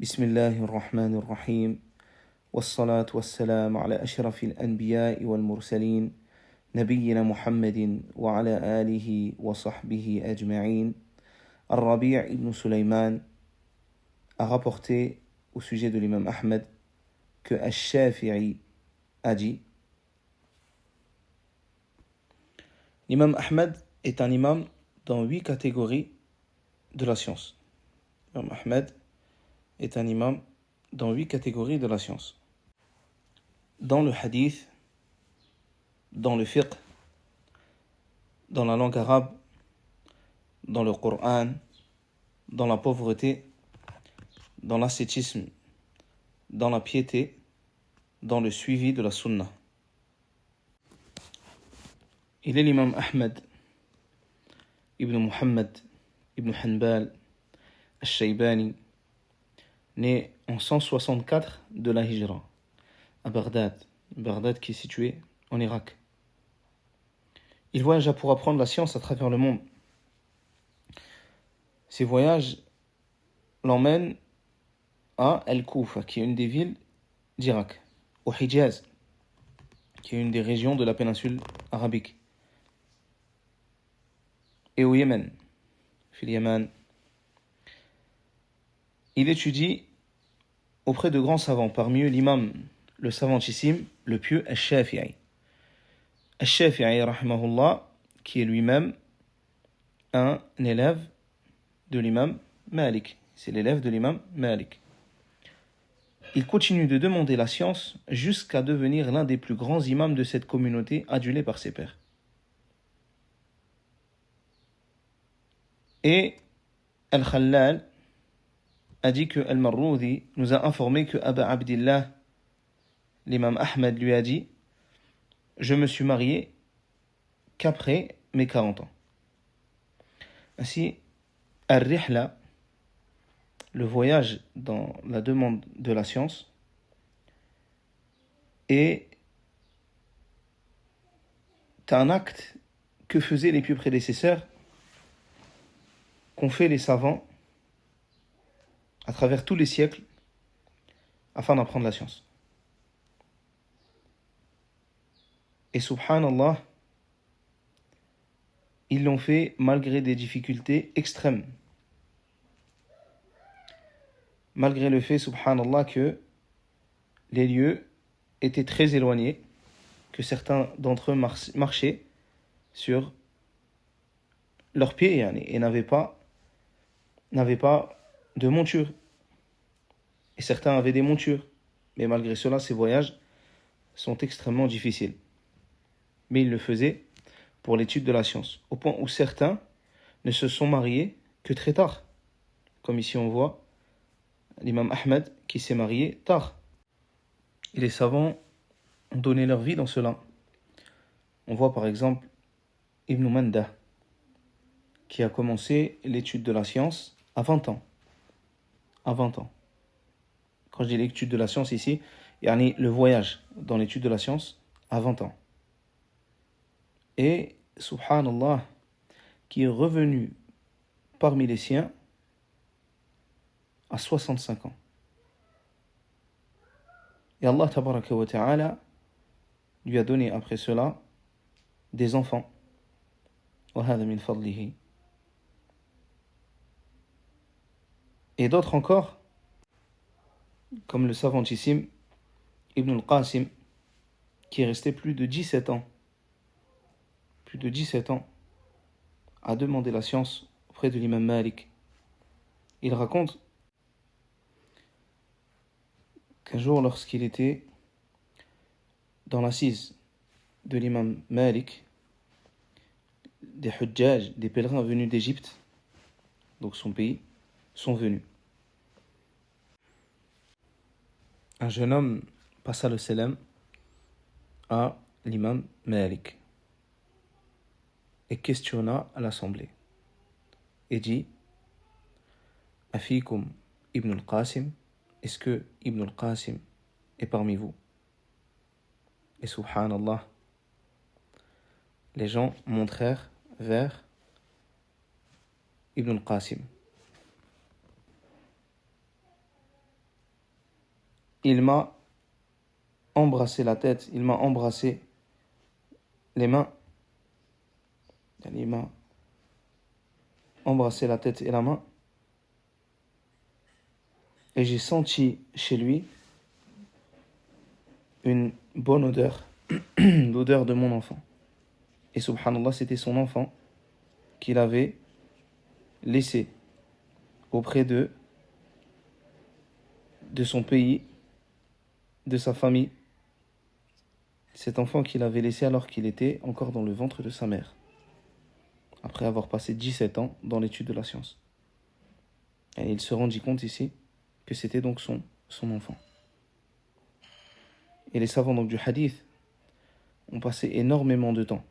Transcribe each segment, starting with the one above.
بسم الله الرحمن الرحيم والصلاة والسلام على أشرف الأنبياء والمرسلين نبينا محمد وعلى آله وصحبه أجمعين. Al-Rabi' ibn Sulaiman a rapporté au sujet de l'imam Ahmed que Ash-Shafi'i a dit: l'imam Ahmed est un imam dans 8 catégories de la science. L'imam Ahmed est un imam dans 8 catégories de la science. Dans le hadith, dans le fiqh, dans la langue arabe, dans le Coran, dans la pauvreté, dans l'ascétisme, dans la piété, dans le suivi de la sunna. Il est l'imam Ahmed ibn Muhammad ibn Hanbal al-Shaybani, né en 164 de la Hijra, à Bagdad qui est situé en Irak. Il voyagea pour apprendre la science à travers le monde. Ces voyages l'emmènent à El-Koufa, qui est une des villes d'Irak, au Hijaz, qui est une des régions de la péninsule arabique, et au Yémen, fil Yaman. Il étudie auprès de grands savants, parmi eux l'imam, le savantissime, le pieux Al-Shafi'i. Al-Shafi'i, rahimahullah, qui est lui-même un élève de l'imam Malik. C'est l'élève de l'imam Malik. Il continue de demander la science jusqu'à devenir l'un des plus grands imams de cette communauté, adulé par ses pairs. Et Al-Khallal a dit que Al-Marroudi nous a informé que Aba Abdillah, l'imam Ahmed, lui a dit: je me suis marié qu'après mes 40 ans. Ainsi, Al-Rihla, le voyage dans la demande de la science, est un acte que faisaient les pieux prédécesseurs, qu'ont fait les savants à travers tous les siècles afin d'apprendre la science. Et subhanallah, ils l'ont fait malgré des difficultés extrêmes. Malgré le fait, subhanallah, que les lieux étaient très éloignés, que certains d'entre eux marchaient sur leurs pieds et n'avaient pas de monture. Et certains avaient des montures. Mais malgré cela, ces voyages sont extrêmement difficiles. Mais ils le faisaient pour l'étude de la science, au point où certains ne se sont mariés que très tard. Comme ici on voit l'imam Ahmed qui s'est marié tard. Et les savants ont donné leur vie dans cela. On voit par exemple Ibn Manda, qui a commencé l'étude de la science à 20 ans. À 20 ans. Quand je dis l'étude de la science ici, il y a le voyage dans l'étude de la science à 20 ans. Et, subhanallah, qui est revenu parmi les siens à 65 ans. Et Allah tabaraka wa ta'ala lui a donné après cela des enfants. Wa hadha min fadlihi. Et d'autres encore, comme le savantissime Ibn al-Qasim, qui est resté plus de 17 ans à demander la science auprès de l'imam Malik. Il raconte qu'un jour, lorsqu'il était dans l'assise de l'imam Malik, des hujjaj, des pèlerins venus d'Égypte, donc son pays, sont venus. Un jeune homme passa le salam à l'imam Malik et questionna à l'assemblée et dit: Afikum Ibn al-Qasim, est-ce que Ibn al-Qasim est parmi vous? Et subhanallah, les gens montrèrent vers Ibn al-Qasim. il m'a embrassé la tête, il m'a embrassé les mains, il m'a embrassé la tête et la main, et j'ai senti chez lui une bonne odeur, l'odeur de mon enfant. Et subhanallah, c'était son enfant qu'il avait laissé auprès de son pays, de sa famille. Cet enfant qu'il avait laissé alors qu'il était encore dans le ventre de sa mère, après avoir passé 17 ans dans l'étude de la science. Et il se rendit compte ici que c'était donc son enfant. Et les savants donc du hadith ont passé énormément de temps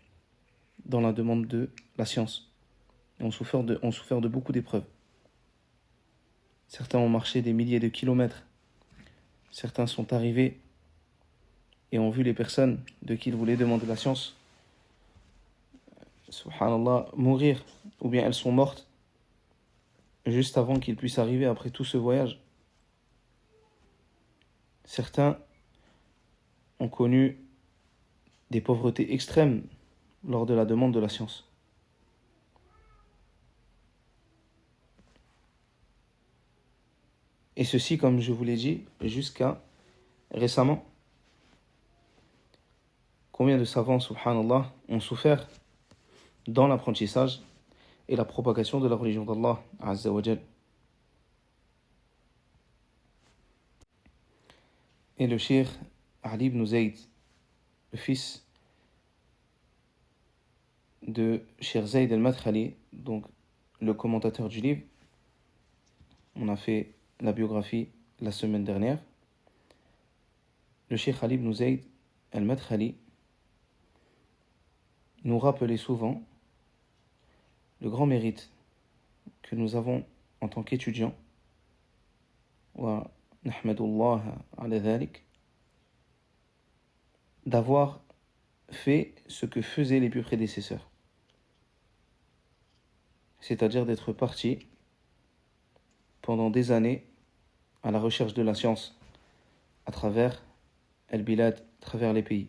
dans la demande de la science et ont souffert de beaucoup d'épreuves. Certains ont marché des milliers de kilomètres. Certains sont arrivés et ont vu les personnes de qui ils voulaient demander la science, subhanallah, mourir, ou bien elles sont mortes juste avant qu'ils puissent arriver après tout ce voyage. Certains ont connu des pauvretés extrêmes lors de la demande de la science. Et ceci, comme je vous l'ai dit, jusqu'à récemment. Combien de savants, subhanallah, ont souffert dans l'apprentissage et la propagation de la religion d'Allah, Azza wa Jal. Et le cheikh Ali ibn Zayd, le fils de Cheikh Zayd al-Madkhali, donc le commentateur du livre, on a fait la biographie la semaine dernière. Le cheikh Ali ibn Zayd al-Madkhali nous rappelait souvent le grand mérite que nous avons en tant qu'étudiants, wa nahmadullah ala dhalik, d'avoir fait ce que faisaient les plus prédécesseurs, c'est-à-dire d'être partis pendant des années à la recherche de la science à travers al-bilad, à travers les pays.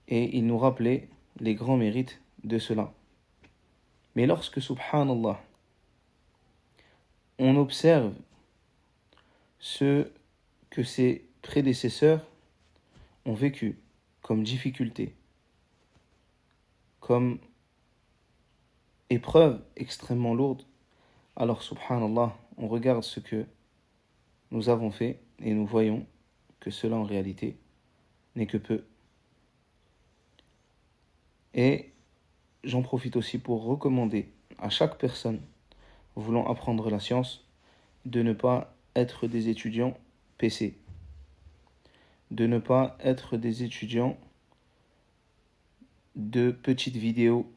Et il nous rappelait les grands mérites de cela. Mais lorsque, subhanallah, on observe ce que ses prédécesseurs ont vécu comme difficulté, comme épreuve extrêmement lourde, alors subhanallah, on regarde ce que nous avons fait et nous voyons que cela en réalité n'est que peu. Et j'en profite aussi pour recommander à chaque personne voulant apprendre la science de ne pas être des étudiants PC, de ne pas être des étudiants de petites vidéos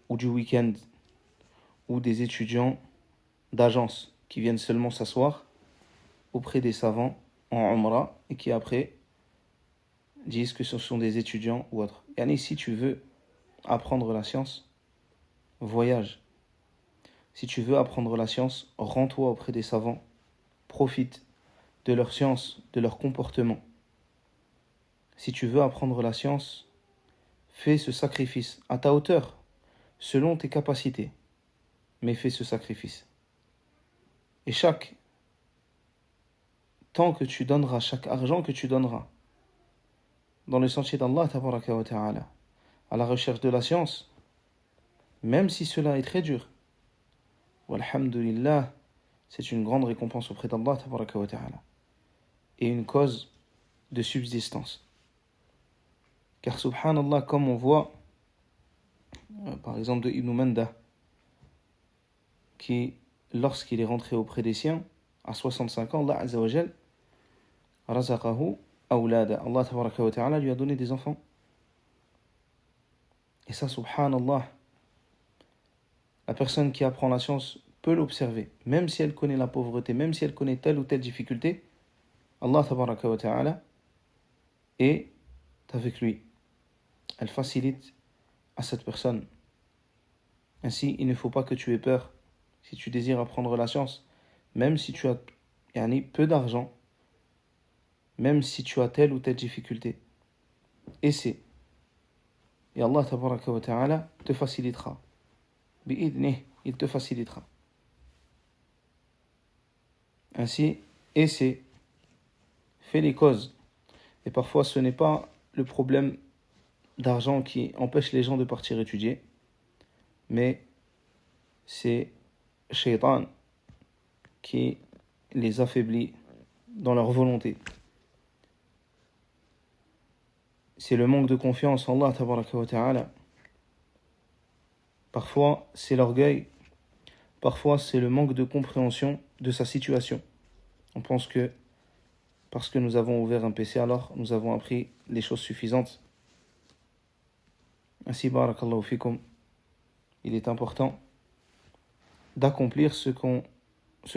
ou du week-end, ou des étudiants d'agence qui viennent seulement s'asseoir auprès des savants en Umrah et qui après disent que ce sont des étudiants ou autres. Et si tu veux apprendre la science, voyage. Si tu veux apprendre la science, rends-toi auprès des savants, profite de leur science, de leur comportement. Si tu veux apprendre la science, fais ce sacrifice à ta hauteur, selon tes capacités, mais fais ce sacrifice. Et chaque temps que tu donneras, chaque argent que tu donneras dans le sentier d'Allah tabaraka wa ta'ala, à la recherche de la science, même si cela est très dur, walhamdulillah, c'est une grande récompense auprès d'Allah tabaraka wa ta'ala et une cause de subsistance. Car subhanallah, comme on voit par exemple de Ibn Manda, qui lorsqu'il est rentré auprès des siens à 65 ans, Allah Azza wa Jal razaqahu awlada, Allah tabaraka wa ta'ala lui a donné des enfants. Et ça, subhanallah, la personne qui apprend la science peut l'observer, même si elle connaît la pauvreté, même si elle connaît telle ou telle difficulté, Allah tabaraka wa ta'ala est avec lui. Elle facilite à cette personne. Ainsi, il ne faut pas que tu aies peur si tu désires apprendre la science même si tu as peu d'argent, même si tu as telle ou telle difficulté, essaie. Et Allah tabaraka wa ta'ala te facilitera. Bi'idnih, il te facilitera. Ainsi, essaie, fais les causes. Et parfois, ce n'est pas le problème d'argent qui empêche les gens de partir étudier, mais c'est Shaitan qui les affaiblit dans leur volonté. C'est le manque de confiance en Allah tabaraka wa ta'ala. Parfois, c'est l'orgueil. Parfois, c'est le manque de compréhension de sa situation. On pense que parce que nous avons ouvert un PC, alors nous avons appris les choses suffisantes. Ainsi, barakallahu fikum, il est important d'accomplir ce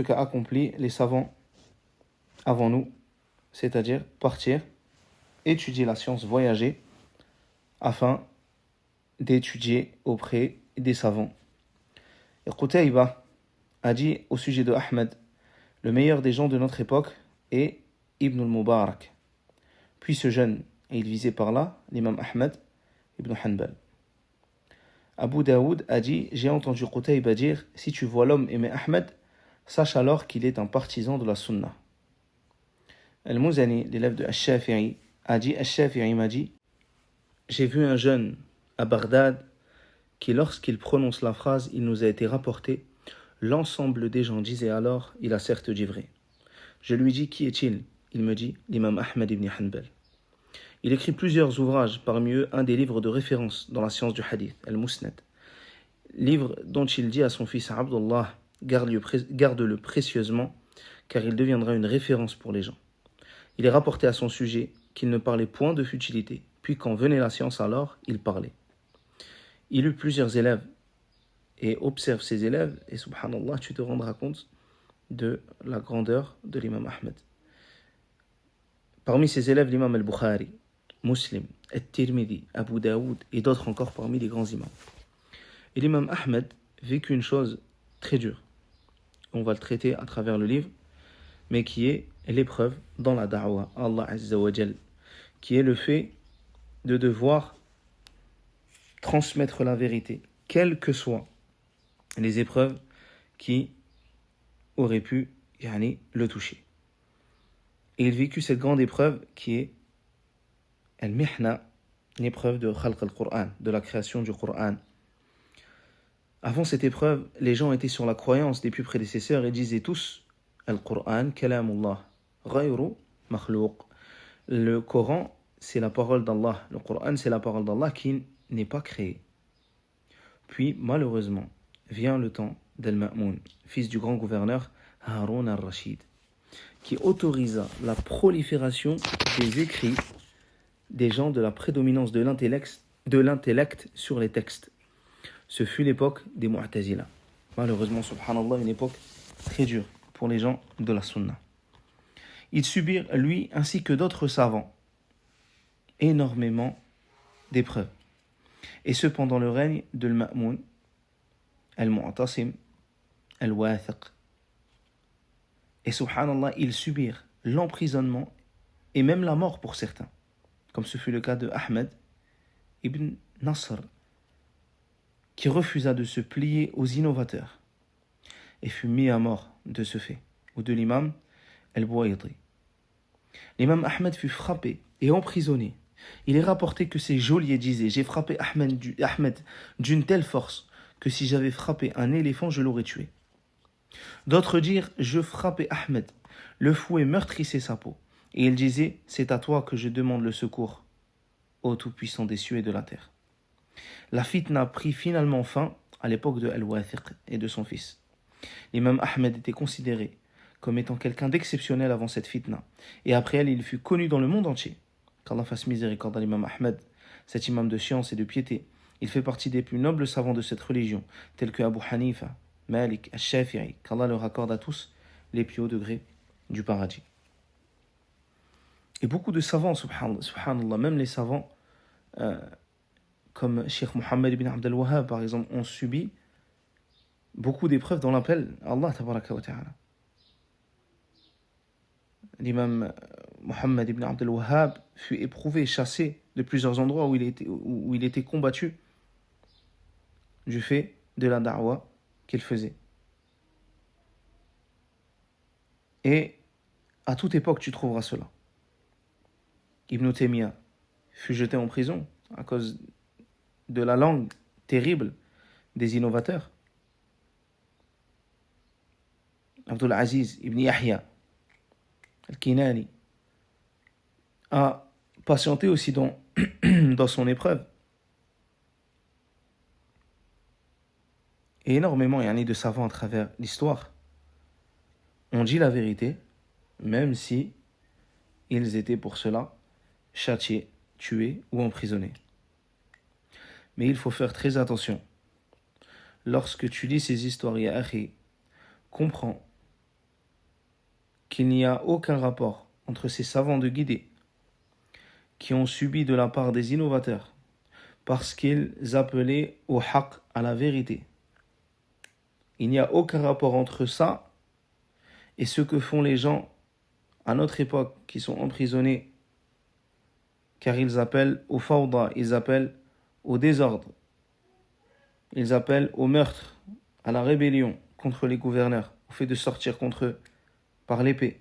qu'a accompli les savants avant nous, c'est-à-dire partir, étudier la science, voyager, afin d'étudier auprès des savants. Et Qutayba a dit au sujet de Ahmed, le meilleur des gens de notre époque est Ibn al-Mubarak. Puis ce jeune, et il visait par là l'imam Ahmed ibn Hanbal. Abu Daoud a dit, j'ai entendu Qutayba dire, si tu vois l'homme aimer Ahmed, sache alors qu'il est un partisan de la Sunna. Al-Muzani, l'élève de Ash-Shafi'i, a dit, Ash-Shafi'i m'a dit, j'ai vu un jeune à Bagdad qui, lorsqu'il prononce la phrase, il nous a été rapporté, l'ensemble des gens disaient alors, il a certes dit vrai. Je lui dis, qui est-il? Il me dit, l'imam Ahmed ibn Hanbal. Il écrit plusieurs ouvrages, parmi eux un des livres de référence dans la science du hadith, Al-Musnad. Livre dont il dit à son fils Abdullah, garde-le précieusement, car il deviendra une référence pour les gens. Il est rapporté à son sujet qu'il ne parlait point de futilité, puis quand venait la science alors, il parlait. Il eut plusieurs élèves, et observe ses élèves, et subhanallah, tu te rendras compte de la grandeur de l'imam Ahmed. Parmi ses élèves, l'imam al-Bukhari, Muslim, At-Tirmidhi, Abu Daoud et d'autres encore parmi les grands imams. Et l'imam Ahmed vécut une chose très dure. On va le traiter à travers le livre, mais qui est l'épreuve dans la da'wah, Allah Azza wa Jal, qui est le fait de devoir transmettre la vérité, quelles que soient les épreuves qui auraient pu le toucher. Et il vécut cette grande épreuve qui est Al-Mihna, une épreuve de Khalq al-Qur'an, de la création du Qur'an. Avant cette épreuve, les gens étaient sur la croyance des plus prédécesseurs et disaient tous Al-Qur'an, kalamullah, ghayru makhlouq. Le Coran, c'est la parole d'Allah. Le Qur'an, c'est la parole d'Allah qui n'est pas créée. Puis, malheureusement, vient le temps d'Al-Ma'moun, fils du grand gouverneur Haroun al-Rashid, qui autorisa la prolifération des écrits des gens de la prédominance de l'intellect sur les textes. Ce fut l'époque des Mu'tazila. Malheureusement, subhanallah, une époque très dure pour les gens de la Sunna. Ils subirent, lui ainsi que d'autres savants, énormément d'épreuves. Et ce pendant le règne de Al-Ma'moun, Al-Mu'tasim, Al-Wathiq. Et subhanallah, ils subirent l'emprisonnement et même la mort pour certains, comme ce fut le cas de Ahmed ibn Nasr, qui refusa de se plier aux innovateurs et fut mis à mort de ce fait, ou de l'imam al-Buwayti. L'imam Ahmed fut frappé et emprisonné. Il est rapporté que ses geôliers disaient « J'ai frappé Ahmed d'une telle force que si j'avais frappé un éléphant, je l'aurais tué. » D'autres dirent « Je frappais Ahmed. Le fouet meurtrissait sa peau. » Et il disait « C'est à toi que je demande le secours, ô Tout-Puissant des cieux et de la terre. » La fitna prit finalement fin à l'époque de Al-Wathiq et de son fils. L'imam Ahmed était considéré comme étant quelqu'un d'exceptionnel avant cette fitna. Et après elle, il fut connu dans le monde entier. Qu'Allah fasse miséricorde à l'imam Ahmed, cet imam de science et de piété. Il fait partie des plus nobles savants de cette religion, tels que Abu Hanifa, Malik, Al-Shafi'i, qu'Allah leur accorde à tous les plus hauts degrés du paradis. Et beaucoup de savants, subhanallah, même les savants comme Cheikh Mohammed ibn Abd al-Wahhab, par exemple, ont subi beaucoup d'épreuves dans l'appel à Allah tabaraka wa ta'ala. l'imam Mohammed ibn Abdel Wahhab fut éprouvé, chassé de plusieurs endroits où il était combattu du fait de la da'wa qu'il faisait. Et à toute époque, tu trouveras cela. Ibn Taymiyyah fut jeté en prison à cause de la langue terrible des innovateurs. Abdul Aziz ibn Yahya al-Kinani a patienté aussi dans son épreuve. Et énormément de savants à travers l'histoire ont dit la vérité, même si ils étaient pour cela châtiés, tués ou emprisonnés. Mais il faut faire très attention. Lorsque tu lis ces histoires, ya akhi, comprends qu'il n'y a aucun rapport entre ces savants de guidée qui ont subi de la part des innovateurs parce qu'ils appelaient au haqq, à la vérité. Il n'y a aucun rapport entre ça et ce que font les gens à notre époque qui sont emprisonnés car ils appellent au fawda, ils appellent au désordre, ils appellent au meurtre, à la rébellion contre les gouverneurs, au fait de sortir contre eux par l'épée.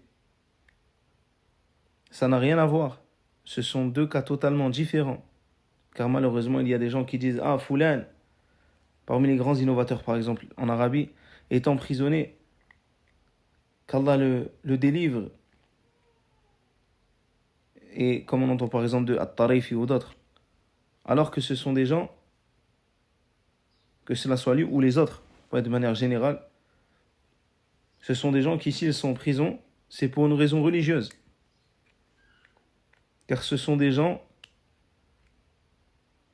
Ça n'a rien à voir. Ce sont deux cas totalement différents. Car malheureusement, il y a des gens qui disent « Ah, Foulan, parmi les grands innovateurs par exemple en Arabie, est emprisonné, qu'Allah le délivre. » Et comme on entend par exemple de At-Tarifi ou d'autres. Alors que ce sont des gens, que cela soit lui ou les autres, de manière générale, ce sont des gens qui, s'ils sont en prison, c'est pour une raison religieuse. Car ce sont des gens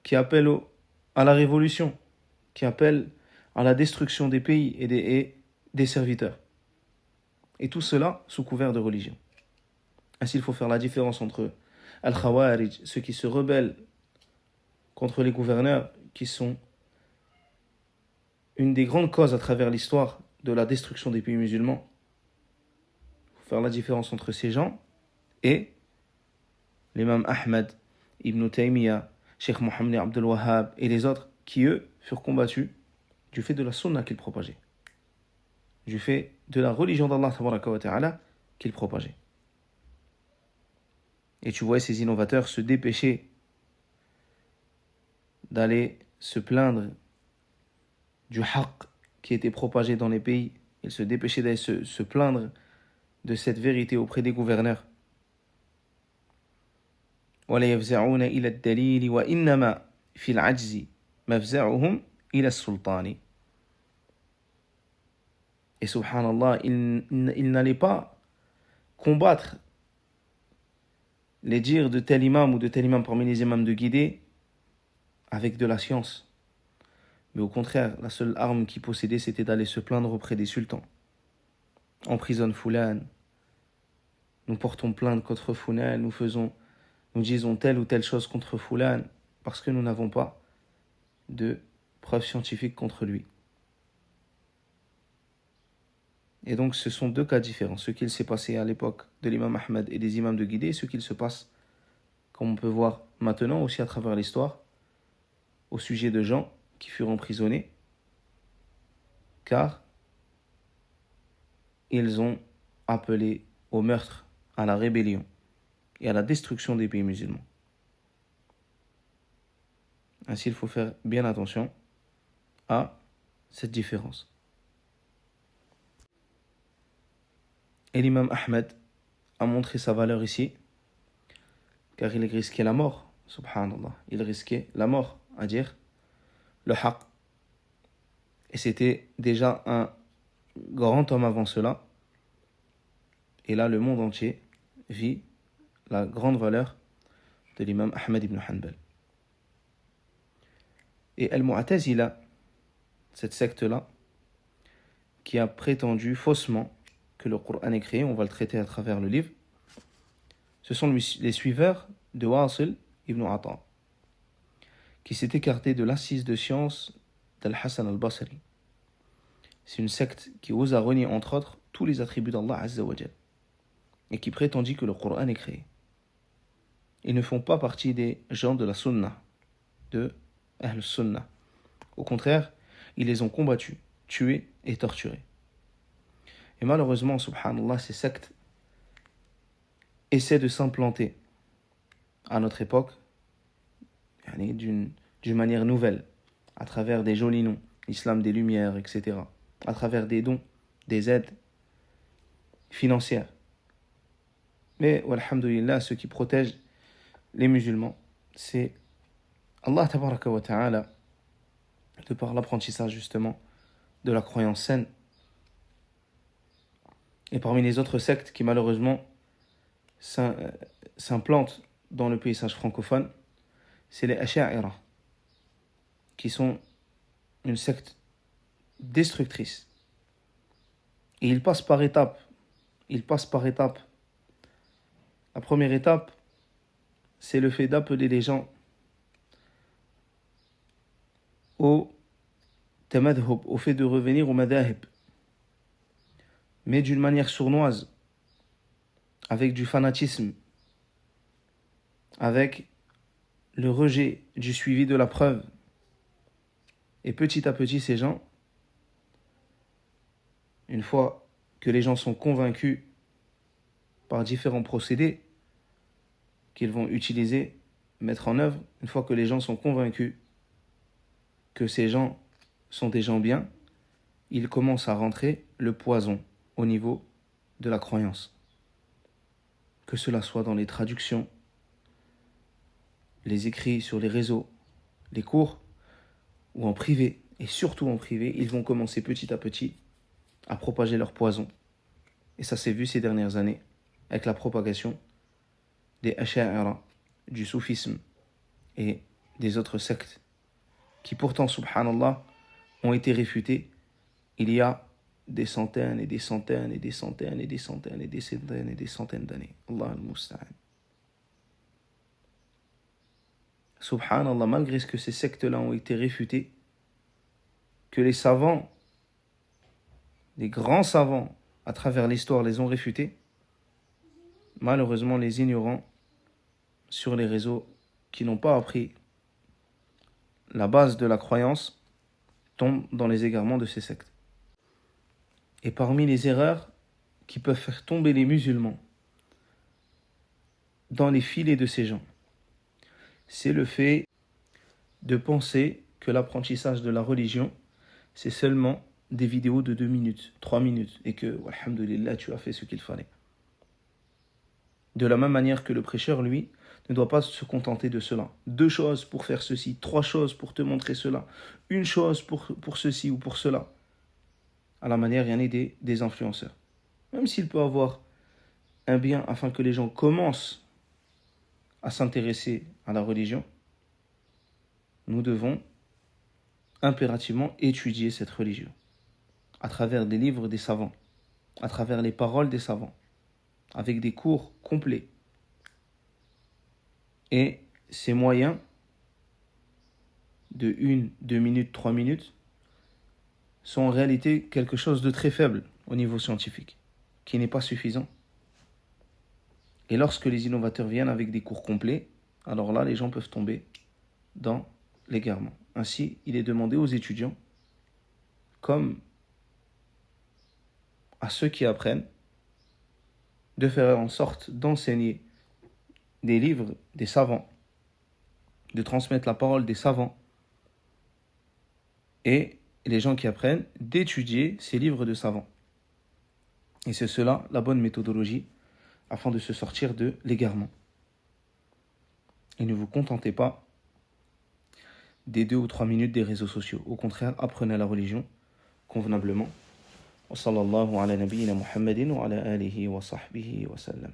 qui appellent à la révolution, qui appellent à la destruction des pays et des serviteurs. Et tout cela sous couvert de religion. Ainsi, il faut faire la différence entre Al-Khawarij, ceux qui se rebellent contre les gouverneurs, qui sont une des grandes causes à travers l'histoire de la destruction des pays musulmans. Il faut faire la différence entre ces gens et l'imam Ahmed, Ibn Taymiyyah, Cheikh Mohammed Abdel Wahhab et les autres qui, eux, furent combattus du fait de la sunna qu'ils propageaient, du fait de la religion d'Allah tabaraka wa ta'ala qu'ils propageaient. Et tu vois ces innovateurs se dépêcher d'aller se plaindre du haqq qui était propagé dans les pays. Ils se dépêchaient d'aller se plaindre de cette vérité auprès des gouverneurs. ولا يفزعون إلى الدليل وإنما في العجز مفزعهم إلى السلطان. Et subhanallah, ils n'allaient pas combattre les dires de tel imam ou de tel imam parmi les imams de guidée avec de la science. Mais au contraire, la seule arme qu'ils possédaient, c'était d'aller se plaindre auprès des sultans. Emprisonne Foulan, nous portons plainte contre Foulan, nous disons telle ou telle chose contre Foulan, parce que nous n'avons pas de preuves scientifiques contre lui. Et donc ce sont deux cas différents, ce qu'il s'est passé à l'époque de l'imam Ahmed et des imams de guidée, et ce qu'il se passe, comme on peut voir maintenant aussi à travers l'histoire, au sujet de gens qui furent emprisonnés, car ils ont appelé au meurtre, à la rébellion et à la destruction des pays musulmans. Ainsi, il faut faire bien attention à cette différence. Et l'imam Ahmed a montré sa valeur ici, car il risquait la mort, subhanallah. Il risquait la mort, à dire le haqq. Et c'était déjà un grand homme avant cela. Et là, le monde entier vit la grande valeur de l'imam Ahmed ibn Hanbal. Et Al-Mu'tazila, cette secte-là, qui a prétendu faussement que le Coran est créé, on va le traiter à travers le livre, ce sont les suiveurs de Wasil ibn Ata, qui s'est écarté de l'assise de science d'Al-Hassan al-Basri. C'est une secte qui ose renier, entre autres, tous les attributs d'Allah Azza wa Jal. et qui prétendit que le Coran est créé. Ils ne font pas partie des gens de la Sunna, de Ahl Sunnah. Au contraire, ils les ont combattus, tués et torturés. Et malheureusement, subhanallah, ces sectes essaient de s'implanter à notre époque d'une manière nouvelle, à travers des jolis noms, l'islam des Lumières, etc., à travers des dons, des aides financières. Mais, walhamdulillah, ce qui protège les musulmans, c'est Allah tabaraka wa ta'ala, de par l'apprentissage justement de la croyance saine. Et parmi les autres sectes qui malheureusement s'implantent dans le paysage francophone, c'est les Asha'ira, qui sont une secte destructrice. Et ils passent par étapes. La première étape, c'est le fait d'appeler les gens au tamadhub, au fait de revenir au madahib, mais d'une manière sournoise, avec du fanatisme, avec le rejet du suivi de la preuve. Et petit à petit, ces gens, une fois que les gens sont convaincus par différents procédés qu'ils vont utiliser, mettre en œuvre, une fois que les gens sont convaincus que ces gens sont des gens bien, ils commencent à rentrer le poison au niveau de la croyance. Que cela soit dans les traductions, les écrits sur les réseaux, les cours, ou en privé, et surtout en privé, ils vont commencer petit à petit à propager leur poison. Et ça s'est vu ces dernières années avec la propagation des Asha'ira, du soufisme et des autres sectes qui pourtant, subhanallah, ont été réfutés il y a des centaines et des centaines et des centaines et des centaines et des centaines et des centaines d'années. Allah al-Musta'an. Subhanallah, malgré ce que ces sectes-là ont été réfutés, que les savants, les grands savants, à travers l'histoire, les ont réfutés, malheureusement, les ignorants sur les réseaux qui n'ont pas appris la base de la croyance tombent dans les égarements de ces sectes. Et parmi les erreurs qui peuvent faire tomber les musulmans dans les filets de ces gens, c'est le fait de penser que l'apprentissage de la religion, c'est seulement des vidéos de 2 minutes, 3 minutes, et que, alhamdulillah, tu as fait ce qu'il fallait. De la même manière que le prêcheur, lui, ne doit pas se contenter de cela. 2 choses pour faire ceci, 3 choses pour te montrer cela, 1 chose pour ceci ou pour cela. À la manière, il y en a des influenceurs. Même s'il peut avoir un bien afin que les gens commencent à s'intéresser à la religion, nous devons impérativement étudier cette religion à travers des livres des savants, à travers les paroles des savants, avec des cours complets. Et ces moyens de 1, 2 minutes, 3 minutes sont en réalité quelque chose de très faible au niveau scientifique, qui n'est pas suffisant. Et lorsque les innovateurs viennent avec des cours complets, alors là, les gens peuvent tomber dans l'égarement. Ainsi, il est demandé aux étudiants, comme à ceux qui apprennent, de faire en sorte d'enseigner des livres des savants, de transmettre la parole des savants, et les gens qui apprennent d'étudier ces livres de savants. Et c'est cela la bonne méthodologie afin de se sortir de l'égarement. Et ne vous contentez pas des 2 ou 3 minutes des réseaux sociaux. Au contraire, apprenez la religion convenablement. Wa sallallahu ala nabiyyina Muhammadin wa ala alihi wa sahbihi wa sallam.